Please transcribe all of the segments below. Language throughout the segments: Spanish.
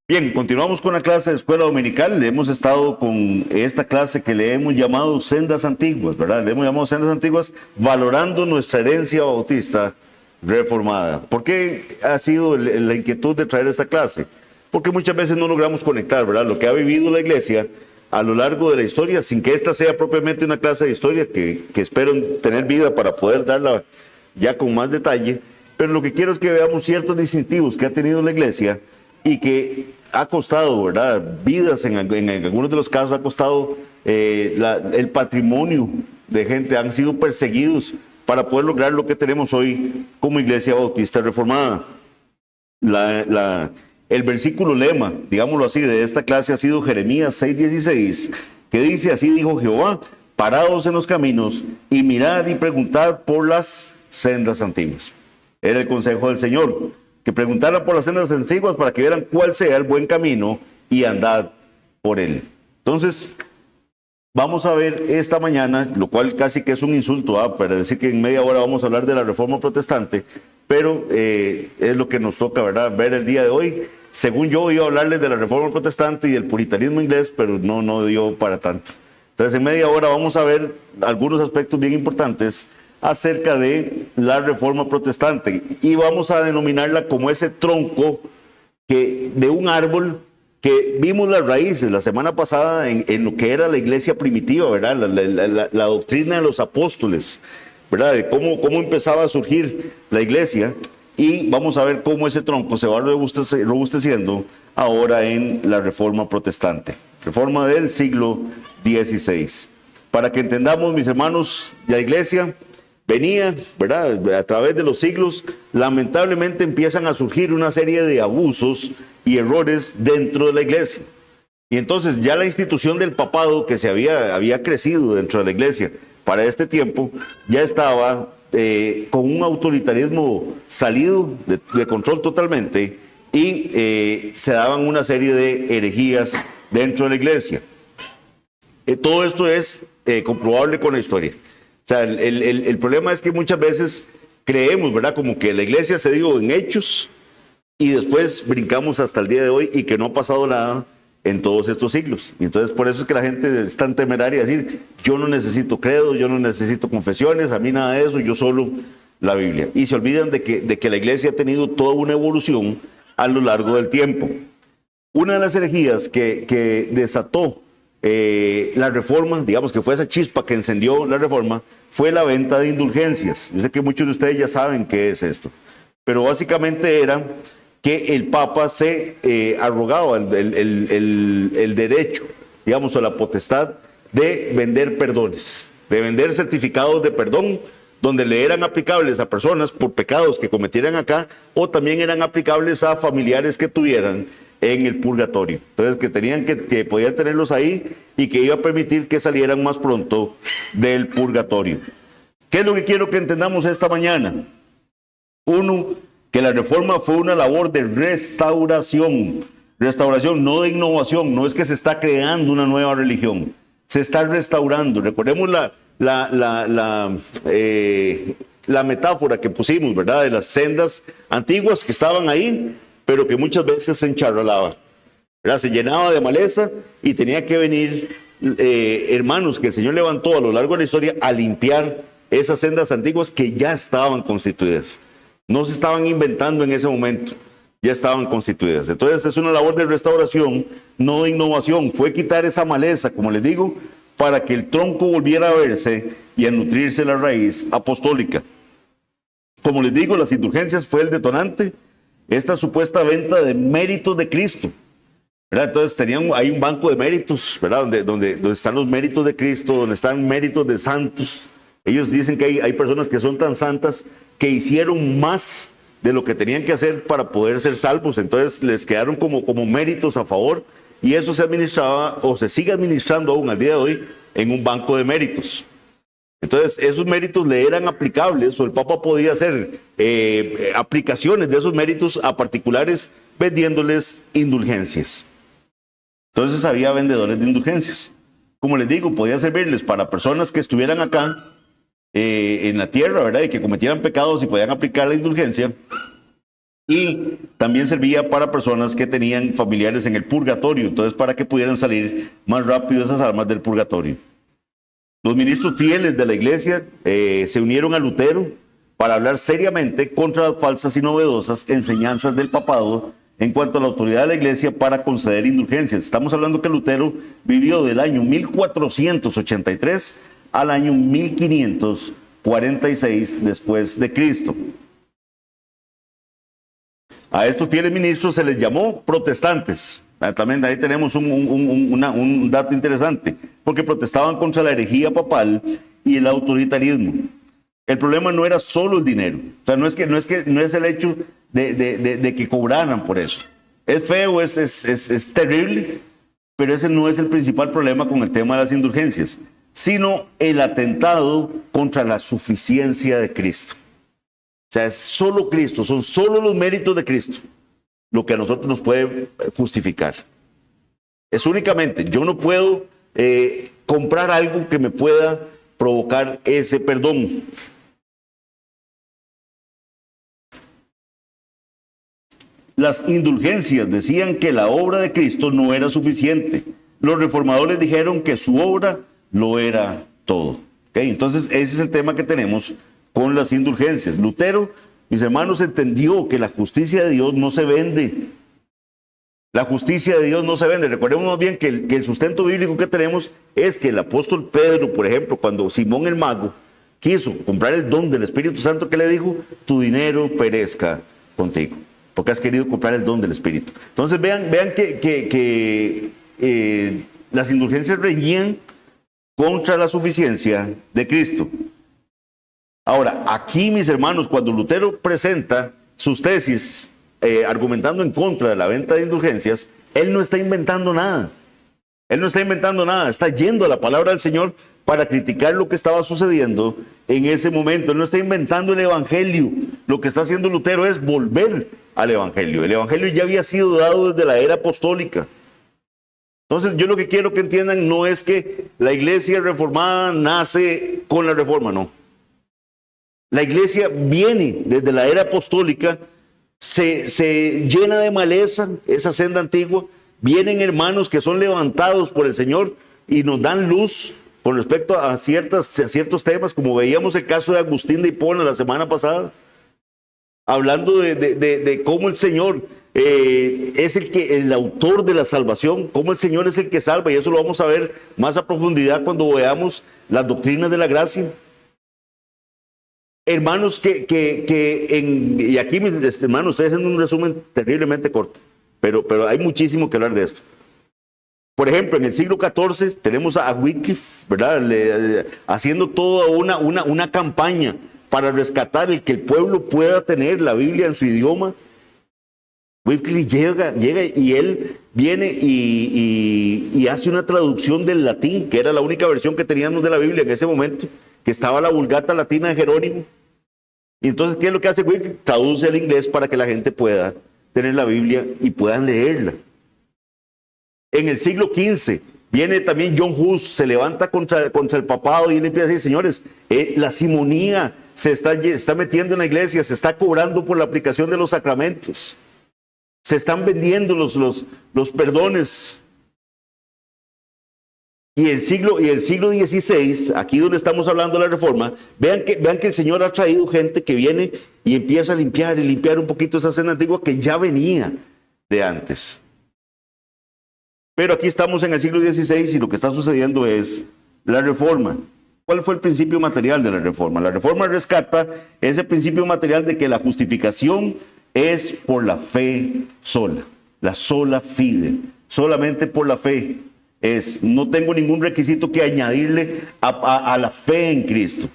Bien, continuamos con la clase de escuela dominical. Hemos estado con esta clase que le hemos llamado Sendas Antiguas, ¿verdad? Le hemos llamado Sendas Antiguas, valorando nuestra herencia bautista reformada. ¿Por qué ha sido la inquietud de traer esta clase? Porque muchas veces no logramos conectar, ¿verdad? Lo que ha vivido la iglesia a lo largo de la historia, sin que esta sea propiamente una clase de historia, que espero tener vida para poder darla ya con más detalle, pero lo que quiero es que veamos ciertos distintivos que ha tenido la iglesia y que ha costado, ¿verdad? Vidas, en algunos de los casos ha costado el patrimonio de gente, han sido perseguidos para poder lograr lo que tenemos hoy como Iglesia Bautista Reformada. El versículo lema, digámoslo así, de esta clase ha sido Jeremías 6:16, que dice: así dijo Jehová, paraos en los caminos y mirad y preguntad por las sendas antiguas. Era el consejo del Señor, que preguntaran por las sendas antiguas para que vieran cuál sea el buen camino y andad por él. Entonces, vamos a ver esta mañana, lo cual casi que es un insulto, para decir que en media hora vamos a hablar de la Reforma Protestante, pero es lo que nos toca, ¿verdad?, ver el día de hoy. Según yo iba a hablarles de la Reforma Protestante y del puritanismo inglés, pero no dio para tanto. Entonces, en media hora vamos a ver algunos aspectos bien importantes acerca de la Reforma Protestante y vamos a denominarla como ese tronco de un árbol que vimos las raíces la semana pasada en lo que era la iglesia primitiva, ¿verdad? La doctrina de los apóstoles, ¿verdad? De cómo empezaba a surgir la iglesia, y vamos a ver cómo ese tronco se va robusteciendo ahora en la Reforma Protestante, Reforma del siglo XVI. Para que entendamos, mis hermanos, la iglesia venía, ¿verdad?, a través de los siglos. Lamentablemente empiezan a surgir una serie de abusos y errores dentro de la iglesia. Y entonces ya la institución del papado, que se había crecido dentro de la iglesia para este tiempo, ya estaba con un autoritarismo salido de control totalmente, y se daban una serie de herejías dentro de la iglesia. Todo esto es comprobable con la historia. O sea, el problema es que muchas veces creemos, ¿verdad?, como que la iglesia se dio en hechos y después brincamos hasta el día de hoy y que no ha pasado nada en todos estos siglos. Y entonces por eso es que la gente es tan temeraria de decir: yo no necesito credo, yo no necesito confesiones, a mí nada de eso, yo solo la Biblia. Y se olvidan de que la iglesia ha tenido toda una evolución a lo largo del tiempo. Una de las herejías que desató la reforma, digamos que fue esa chispa que encendió la reforma, fue la venta de indulgencias. Yo sé que muchos de ustedes ya saben qué es esto, pero básicamente era que el Papa se arrogaba el derecho, digamos, o la potestad de vender perdones, de vender certificados de perdón, donde le eran aplicables a personas por pecados que cometieran acá, o también eran aplicables a familiares que tuvieran en el purgatorio. Entonces, que podían tenerlos ahí y que iba a permitir que salieran más pronto del purgatorio. ¿Qué es lo que quiero que entendamos esta mañana? Uno, que la reforma fue una labor de restauración, no de innovación. No es que se está creando una nueva religión, se está restaurando. Recordemos la metáfora que pusimos, ¿verdad?, de las sendas antiguas que estaban ahí, pero que muchas veces se encharralaba, ¿verdad? Se llenaba de maleza y tenía que venir hermanos que el Señor levantó a lo largo de la historia a limpiar esas sendas antiguas que ya estaban constituidas. No se estaban inventando en ese momento, ya estaban constituidas. Entonces es una labor de restauración, no de innovación. Fue quitar esa maleza, como les digo, para que el tronco volviera a verse y a nutrirse la raíz apostólica. Como les digo, las indulgencias fue el detonante. Esta supuesta venta de méritos de Cristo, ¿verdad? Entonces hay un banco de méritos, ¿verdad?, donde están los méritos de Cristo, donde están méritos de santos. Ellos dicen que hay personas que son tan santas que hicieron más de lo que tenían que hacer para poder ser salvos. Entonces les quedaron como méritos a favor, y eso se administraba, o se sigue administrando aún al día de hoy, en un banco de méritos. Entonces esos méritos le eran aplicables, o el Papa podía hacer aplicaciones de esos méritos a particulares vendiéndoles indulgencias. Entonces había vendedores de indulgencias. Como les digo, podía servirles para personas que estuvieran acá en la tierra, ¿verdad?, y que cometieran pecados y podían aplicar la indulgencia, y también servía para personas que tenían familiares en el purgatorio, entonces para que pudieran salir más rápido esas almas del purgatorio. Los ministros fieles de la iglesia se unieron a Lutero para hablar seriamente contra las falsas y novedosas enseñanzas del papado en cuanto a la autoridad de la iglesia para conceder indulgencias. Estamos hablando que Lutero vivió del año 1483 al año 1546 después de Cristo. A estos fieles ministros se les llamó protestantes. También ahí tenemos un dato interesante, porque protestaban contra la herejía papal y el autoritarismo. El problema no era solo el dinero, o sea, no es el hecho de que cobraran por eso. Es feo, es terrible, pero ese no es el principal problema con el tema de las indulgencias, sino el atentado contra la suficiencia de Cristo. O sea, es solo Cristo, son solo los méritos de Cristo lo que a nosotros nos puede justificar. Es únicamente, yo no puedo comprar algo que me pueda provocar ese perdón. Las indulgencias decían que la obra de Cristo no era suficiente. Los reformadores dijeron que su obra lo era todo. ¿Okay? Entonces, ese es el tema que tenemos con las indulgencias. Lutero, mis hermanos, entendió que la justicia de Dios no se vende. La justicia de Dios no se vende. Recordemos más bien que el sustento bíblico que tenemos es que el apóstol Pedro, por ejemplo, cuando Simón el mago quiso comprar el don del Espíritu Santo, ¿qué le dijo? Tu dinero perezca contigo, porque has querido comprar el don del Espíritu. Entonces vean que las indulgencias reñían contra la suficiencia de Cristo. Ahora, aquí, mis hermanos, cuando Lutero presenta sus tesis argumentando en contra de la venta de indulgencias, él no está inventando nada. Él no está inventando nada, está yendo a la palabra del Señor para criticar lo que estaba sucediendo en ese momento. Él no está inventando el evangelio. Lo que está haciendo Lutero es volver al evangelio. El evangelio ya había sido dado desde la era apostólica. Entonces, yo lo que quiero que entiendan no es que la iglesia reformada nace con la reforma, no. La iglesia viene desde la era apostólica, se llena de maleza esa senda antigua, vienen hermanos que son levantados por el Señor y nos dan luz con respecto a ciertos temas, como veíamos el caso de Agustín de Hipona la semana pasada, hablando de cómo el Señor es el autor de la salvación, cómo el Señor es el que salva, y eso lo vamos a ver más a profundidad cuando veamos las doctrinas de la gracia. Hermanos, y aquí mis hermanos, estoy haciendo un resumen terriblemente corto, pero hay muchísimo que hablar de esto. Por ejemplo, en el siglo XIV tenemos a Wycliffe, ¿verdad? Haciendo toda una campaña para rescatar el que el pueblo pueda tener la Biblia en su idioma. Wycliffe llega y él viene y hace una traducción del latín, que era la única versión que teníamos de la Biblia en ese momento, que estaba la Vulgata Latina de Jerónimo. Y entonces, ¿qué es lo que hace Wycliffe? Traduce al inglés para que la gente pueda tener la Biblia y puedan leerla. En el siglo XV viene también John Hus, se levanta contra el papado y él empieza a decir, señores, la simonía se está metiendo en la iglesia, se está cobrando por la aplicación de los sacramentos, se están vendiendo los perdones. Y el siglo XVI, aquí donde estamos hablando de la reforma, vean que el Señor ha traído gente que viene y empieza a limpiar un poquito esa senda antigua que ya venía de antes. Pero aquí estamos en el siglo XVI y lo que está sucediendo es la reforma. ¿Cuál fue el principio material de la reforma? La reforma rescata ese principio material de que la justificación es por la fe sola, la sola fide, solamente por la fe. No tengo ningún requisito que añadirle a la fe en Cristo.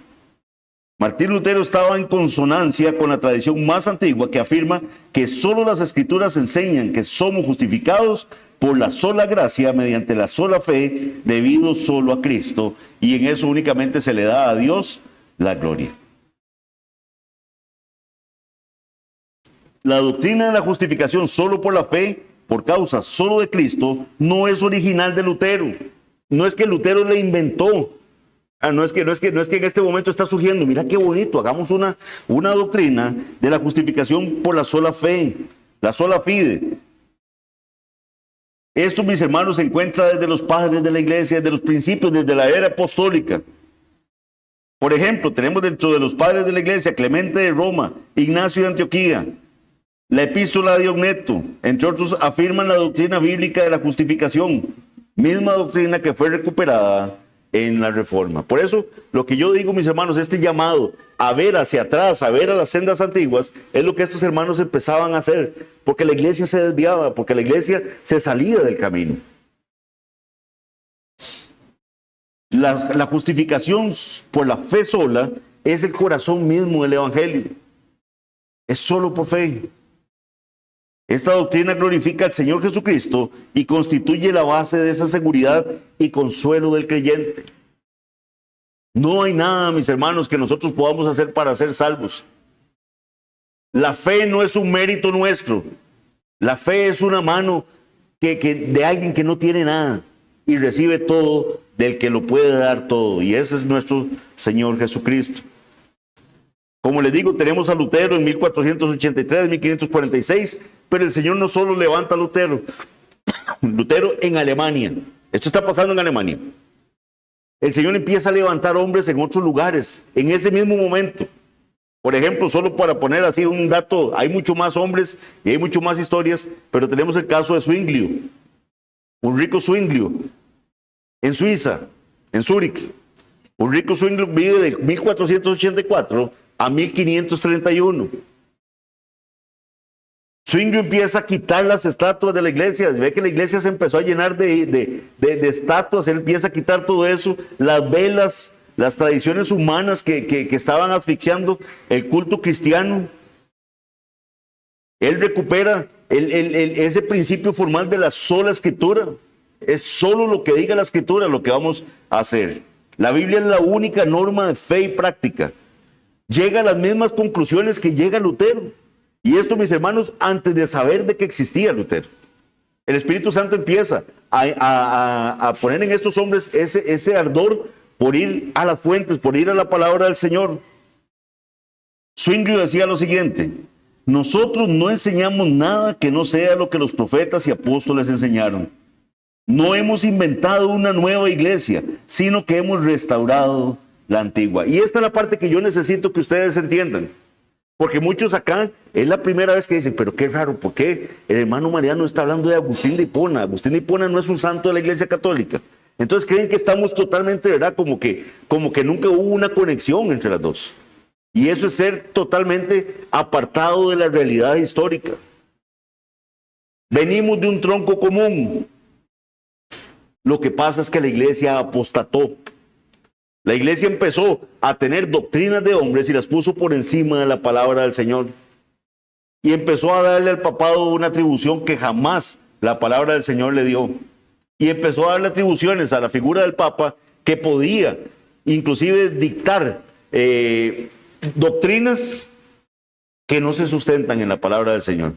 Martín Lutero estaba en consonancia con la tradición más antigua que afirma que solo las Escrituras enseñan que somos justificados por la sola gracia mediante la sola fe debido solo a Cristo, y en eso únicamente se le da a Dios la gloria. La doctrina de la justificación solo por la fe, por causa solo de Cristo, no es original de Lutero. No es que Lutero le inventó No es que en este momento está surgiendo, mira qué bonito, hagamos una doctrina de la justificación por la sola fe, la sola fide. Esto, mis hermanos, se encuentra desde los padres de la iglesia, desde los principios, desde la era apostólica. Por ejemplo, tenemos dentro de los padres de la iglesia Clemente de Roma, Ignacio de Antioquía, la epístola de Diogneto, entre otros, afirman la doctrina bíblica de la justificación, misma doctrina que fue recuperada en la Reforma. Por eso, lo que yo digo, mis hermanos, este llamado a ver hacia atrás, a ver a las sendas antiguas, es lo que estos hermanos empezaban a hacer, porque la iglesia se desviaba, porque la iglesia se salía del camino. La justificación por la fe sola es el corazón mismo del Evangelio. Es solo por fe. Esta doctrina glorifica al Señor Jesucristo y constituye la base de esa seguridad y consuelo del creyente. No hay nada, mis hermanos, que nosotros podamos hacer para ser salvos. La fe no es un mérito nuestro. La fe es una mano de alguien que no tiene nada y recibe todo del que lo puede dar todo. Y ese es nuestro Señor Jesucristo. Como les digo, tenemos a Lutero en 1483, 1546, pero el Señor no solo levanta a Lutero. Lutero en Alemania. Esto está pasando en Alemania. El Señor empieza a levantar hombres en otros lugares, en ese mismo momento. Por ejemplo, solo para poner así un dato, hay mucho más hombres y hay mucho más historias, pero tenemos el caso de Zwinglio, Ulrico Zwinglio, en Suiza, en Zúrich. Ulrico Zwinglio vive de 1484 a 1531. Zwinglio empieza a quitar las estatuas de la iglesia. Ve que la iglesia se empezó a llenar de estatuas. Él empieza a quitar todo eso, las velas, las tradiciones humanas que estaban asfixiando el culto cristiano. Él recupera ese principio formal de la sola escritura. Es solo lo que diga la escritura lo que vamos a hacer. La Biblia es la única norma de fe y práctica. Llega a las mismas conclusiones que llega Lutero. Y esto, mis hermanos, antes de saber de que existía Lutero. El Espíritu Santo empieza a poner en estos hombres ese ardor por ir a las fuentes, por ir a la palabra del Señor. Zwinglio decía lo siguiente: nosotros no enseñamos nada que no sea lo que los profetas y apóstoles enseñaron. No hemos inventado una nueva iglesia, sino que hemos restaurado la antigua. Y esta es la parte que yo necesito que ustedes entiendan. Porque muchos acá es la primera vez que dicen, pero qué raro, ¿por qué el hermano Mariano está hablando de Agustín de Hipona? Agustín de Hipona no es un santo de la iglesia católica. Entonces creen que estamos totalmente, ¿verdad? Como que nunca hubo una conexión entre las dos. Y eso es ser totalmente apartado de la realidad histórica. Venimos de un tronco común. Lo que pasa es que la iglesia apostató. La iglesia empezó a tener doctrinas de hombres y las puso por encima de la palabra del Señor. Y empezó a darle al papado una atribución que jamás la palabra del Señor le dio. Y empezó a darle atribuciones a la figura del Papa que podía inclusive dictar doctrinas que no se sustentan en la palabra del Señor.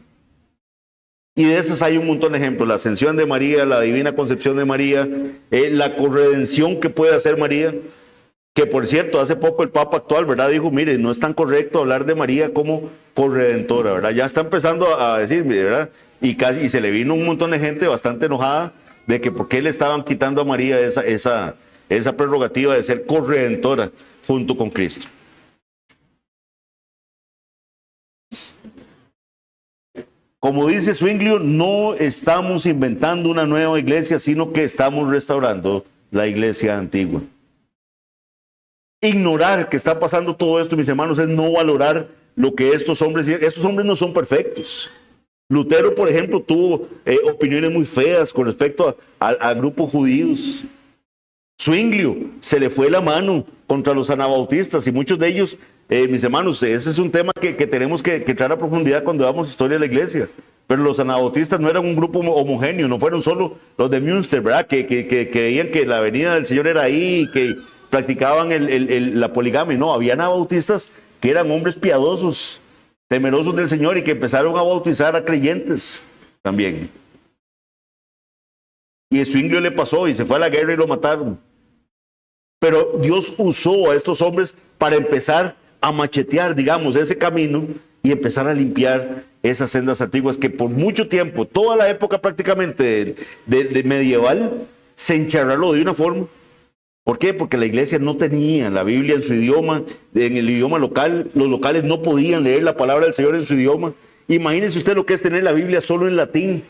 Y de esas hay un montón de ejemplos. La ascensión de María, la divina concepción de María, la corredención que puede hacer María. Que por cierto, hace poco el Papa actual, ¿verdad? Dijo, mire, no es tan correcto hablar de María como corredentora, ¿verdad? Ya está empezando a decir, ¿verdad? Y se le vino un montón de gente bastante enojada de que por qué le estaban quitando a María esa prerrogativa de ser corredentora junto con Cristo. Como dice Zwinglio, no estamos inventando una nueva iglesia, sino que estamos restaurando la iglesia antigua. Ignorar que está pasando todo esto, mis hermanos, es no valorar lo que estos hombres no son perfectos. Lutero, por ejemplo, tuvo opiniones muy feas con respecto a grupos judíos. Zwinglio se le fue la mano contra los anabautistas y muchos de ellos, mis hermanos, ese es un tema que tenemos que entrar a profundidad cuando damos historia de la iglesia. Pero los anabautistas no eran un grupo homogéneo, no fueron solo los de Münster, ¿verdad? Que creían que la venida del Señor era ahí y que practicaban la poligamia. No, había anabautistas que eran hombres piadosos, temerosos del Señor y que empezaron a bautizar a creyentes también. Y a Zwinglio le pasó y se fue a la guerra y lo mataron. Pero Dios usó a estos hombres para empezar a machetear, digamos, ese camino y empezar a limpiar esas sendas antiguas que por mucho tiempo, toda la época prácticamente de medieval, se encharraló de una forma. ¿Por qué? Porque la iglesia no tenía la Biblia en su idioma, en el idioma local. Los locales no podían leer la palabra del Señor en su idioma. Imagínese usted lo que es tener la Biblia solo en latín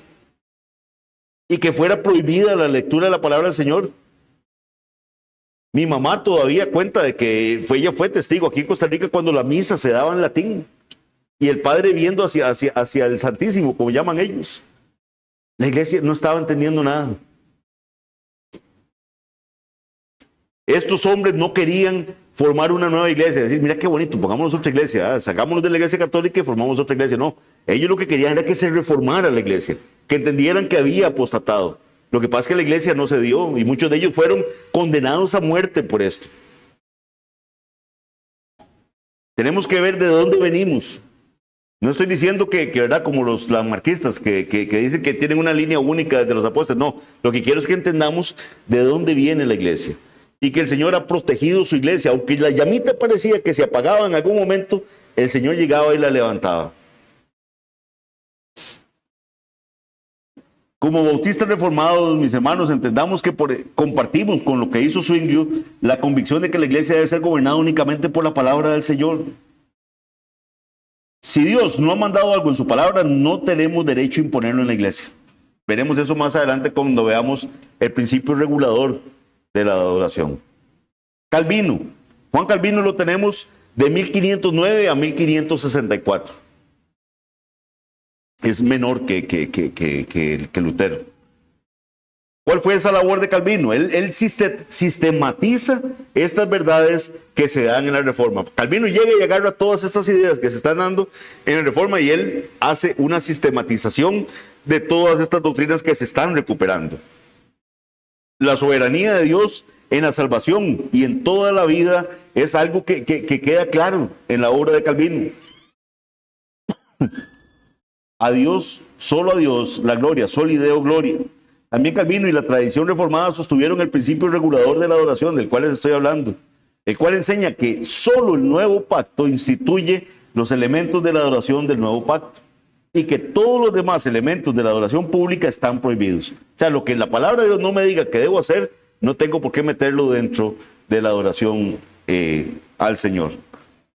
y que fuera prohibida la lectura de la palabra del Señor. Mi mamá todavía cuenta de que ella fue testigo aquí en Costa Rica cuando la misa se daba en latín y el padre viendo hacia el Santísimo, como llaman ellos. La iglesia no estaba entendiendo nada. Estos hombres no querían formar una nueva iglesia, decir, mira qué bonito, pongámonos otra iglesia, sacámonos de la iglesia católica y formamos otra iglesia. No, ellos lo que querían era que se reformara la iglesia, que entendieran que había apostatado. Lo que pasa es que la iglesia no se dio y muchos de ellos fueron condenados a muerte por esto. Tenemos que ver de dónde venimos. No estoy diciendo que ¿verdad? Como los marquistas que dicen que tienen una línea única desde los apóstoles. No, lo que quiero es que entendamos de dónde viene la iglesia. Y que el Señor ha protegido su iglesia. Aunque la llamita parecía que se apagaba en algún momento, el Señor llegaba y la levantaba. Como bautistas reformados, mis hermanos, entendamos que compartimos con lo que hizo Zwinglio la convicción de que la iglesia debe ser gobernada únicamente por la palabra del Señor. Si Dios no ha mandado algo en su palabra, no tenemos derecho a imponerlo en la iglesia. Veremos eso más adelante cuando veamos el principio regulador de la adoración. Calvino. Juan Calvino lo tenemos de 1509 a 1564. Es menor que Lutero. ¿Cuál fue esa labor de Calvino? Él sistematiza estas verdades que se dan en la Reforma. Calvino llega y agarra todas estas ideas que se están dando en la Reforma y él hace una sistematización de todas estas doctrinas que se están recuperando. La soberanía de Dios en la salvación y en toda la vida es algo que queda claro en la obra de Calvino. A Dios, solo a Dios, la gloria, soli Deo gloria. También Calvino y la tradición reformada sostuvieron el principio regulador de la adoración, del cual les estoy hablando, el cual enseña que solo el nuevo pacto instituye los elementos de la adoración del nuevo pacto y que todos los demás elementos de la adoración pública están prohibidos. O sea, lo que la palabra de Dios no me diga que debo hacer, no tengo por qué meterlo dentro de la adoración al Señor.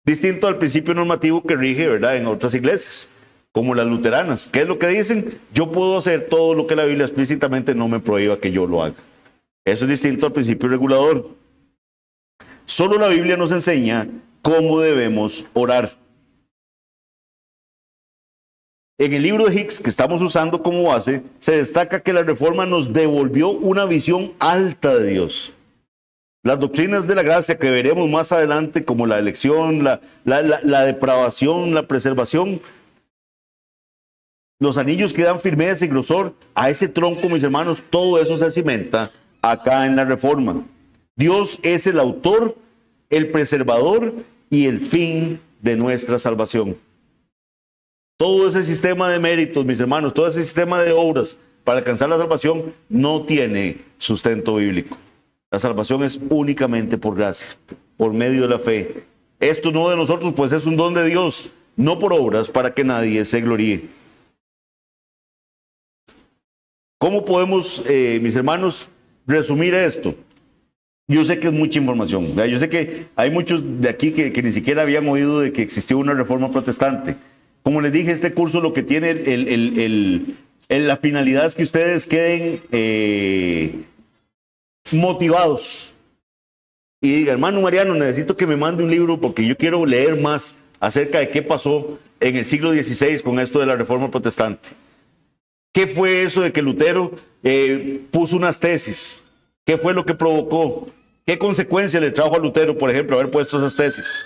Distinto al principio normativo que rige, ¿verdad?, en otras iglesias, como las luteranas. ¿Qué es lo que dicen? Yo puedo hacer todo lo que la Biblia explícitamente no me prohíba que yo lo haga. Eso es distinto al principio regulador. Solo la Biblia nos enseña cómo debemos orar. En el libro de Hicks, que estamos usando como base, se destaca que la Reforma nos devolvió una visión alta de Dios. Las doctrinas de la gracia que veremos más adelante, como la elección, la depravación, la preservación, los anillos que dan firmeza y grosor a ese tronco, mis hermanos, todo eso se cimenta acá en la Reforma. Dios es el autor, el preservador y el fin de nuestra salvación. Todo ese sistema de méritos, mis hermanos, todo ese sistema de obras para alcanzar la salvación no tiene sustento bíblico. La salvación es únicamente por gracia, por medio de la fe. Esto no de nosotros, pues es un don de Dios, no por obras para que nadie se gloríe. ¿Cómo podemos, mis hermanos, resumir esto? Yo sé que es mucha información. Yo sé que hay muchos de aquí que ni siquiera habían oído de que existió una reforma protestante. Como les dije, este curso lo que tiene la finalidad es que ustedes queden motivados y digan, hermano Mariano, necesito que me mande un libro porque yo quiero leer más acerca de qué pasó en el siglo XVI con esto de la reforma protestante. ¿Qué fue eso de que Lutero puso unas tesis? ¿Qué fue lo que provocó? ¿Qué consecuencia le trajo a Lutero, por ejemplo, haber puesto esas tesis?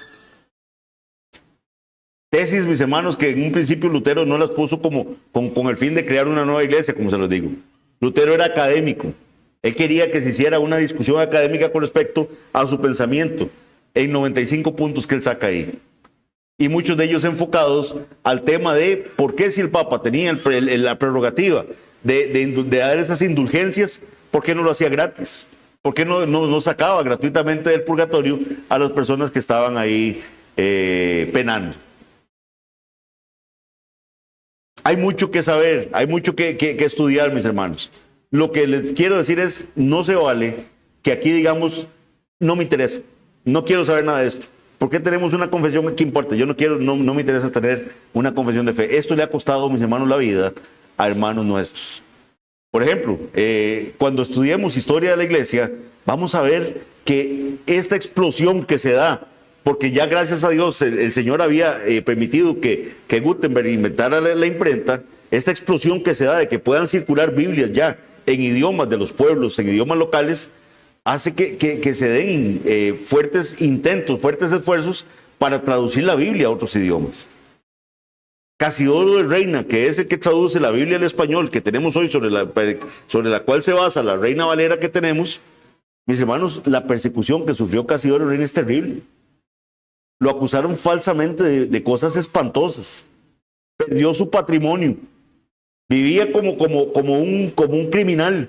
Tesis, mis hermanos, que en un principio Lutero no las puso con el fin de crear una nueva iglesia, como se los digo. Lutero era académico. Él quería que se hiciera una discusión académica con respecto a su pensamiento en 95 puntos que él saca ahí. Y muchos de ellos enfocados al tema de por qué si el Papa tenía la prerrogativa de dar esas indulgencias, ¿por qué no lo hacía gratis? ¿Por qué no sacaba gratuitamente del purgatorio a las personas que estaban ahí penando? Hay mucho que saber, hay mucho que estudiar, mis hermanos. Lo que les quiero decir es, no se vale que aquí digamos, no me interesa, no quiero saber nada de esto. ¿Por qué tenemos una confesión? ¿Qué importa? Yo no me interesa tener una confesión de fe. Esto le ha costado, mis hermanos, la vida a hermanos nuestros. Por ejemplo, cuando estudiemos historia de la iglesia, vamos a ver que esta explosión que se da, porque ya gracias a Dios el Señor había permitido que Gutenberg inventara la imprenta, esta explosión que se da de que puedan circular Biblias ya en idiomas de los pueblos, en idiomas locales, hace que se den fuertes intentos, fuertes esfuerzos para traducir la Biblia a otros idiomas. Casidoro de Reina, que es el que traduce la Biblia al español que tenemos hoy, sobre la cual se basa la Reina Valera que tenemos, mis hermanos, la persecución que sufrió Casidoro de Reina es terrible. Lo acusaron falsamente de cosas espantosas. Perdió su patrimonio. Vivía como un criminal.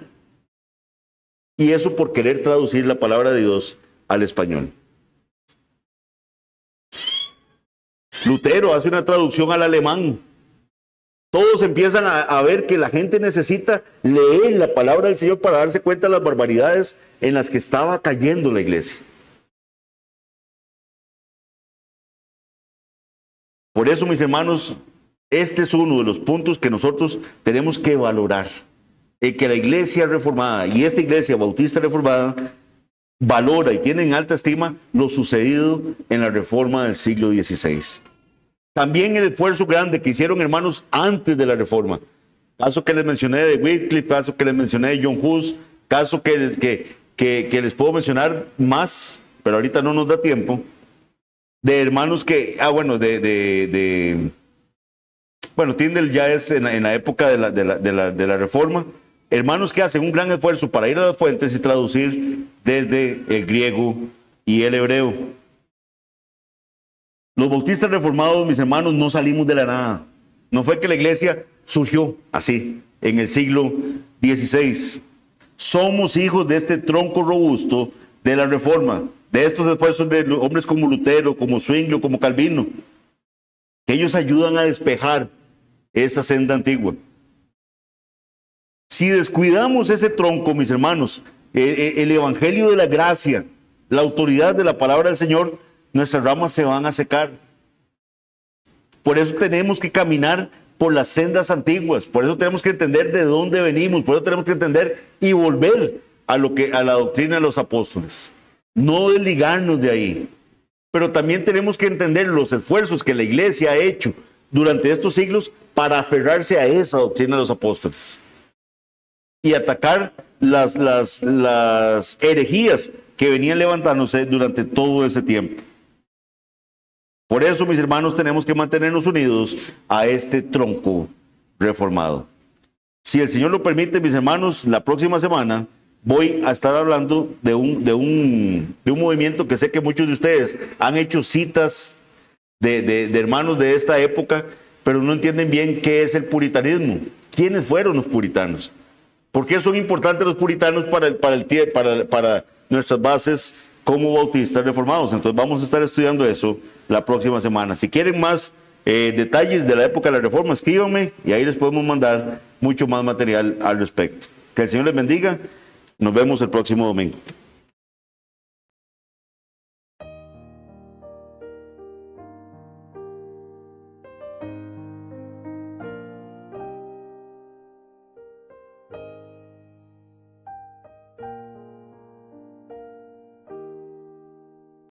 Y eso por querer traducir la palabra de Dios al español. Lutero hace una traducción al alemán. Todos empiezan a ver que la gente necesita leer la palabra del Señor para darse cuenta de las barbaridades en las que estaba cayendo la iglesia. Por eso, mis hermanos, este es uno de los puntos que nosotros tenemos que valorar. El que la iglesia reformada y esta iglesia bautista reformada valora y tiene en alta estima lo sucedido en la reforma del siglo XVI. También el esfuerzo grande que hicieron hermanos antes de la reforma. Caso que les mencioné de Wycliffe, caso que les mencioné de John Hus, caso que les puedo mencionar más, pero ahorita no nos da tiempo. De hermanos que, Tyndale ya es en la época de la reforma. Hermanos que hacen un gran esfuerzo para ir a las fuentes y traducir desde el griego y el hebreo. Los bautistas reformados, mis hermanos, no salimos de la nada. No fue que la iglesia surgió así, en el siglo XVI. Somos hijos de este tronco robusto de la reforma, de estos esfuerzos de hombres como Lutero, como Zwinglio, como Calvino, que ellos ayudan a despejar esa senda antigua. Si descuidamos ese tronco, mis hermanos, el evangelio de la gracia, la autoridad de la palabra del Señor, nuestras ramas se van a secar. Por eso tenemos que caminar por las sendas antiguas, por eso tenemos que entender de dónde venimos, por eso tenemos que entender y volver a la doctrina de los apóstoles. No desligarnos de ahí. Pero también tenemos que entender los esfuerzos que la iglesia ha hecho durante estos siglos para aferrarse a esa doctrina de los apóstoles y atacar las herejías que venían levantándose durante todo ese tiempo. Por eso, mis hermanos, tenemos que mantenernos unidos a este tronco reformado. Si el Señor lo permite, mis hermanos, la próxima semana voy a estar hablando de un movimiento que sé que muchos de ustedes han hecho citas de hermanos de esta época, pero no entienden bien qué es el puritanismo. ¿Quiénes fueron los puritanos? ¿Por qué son importantes los puritanos para nuestras bases como bautistas reformados? Entonces vamos a estar estudiando eso la próxima semana. Si quieren más detalles de la época de la reforma, escríbanme y ahí les podemos mandar mucho más material al respecto. Que el Señor les bendiga. Nos vemos el próximo domingo.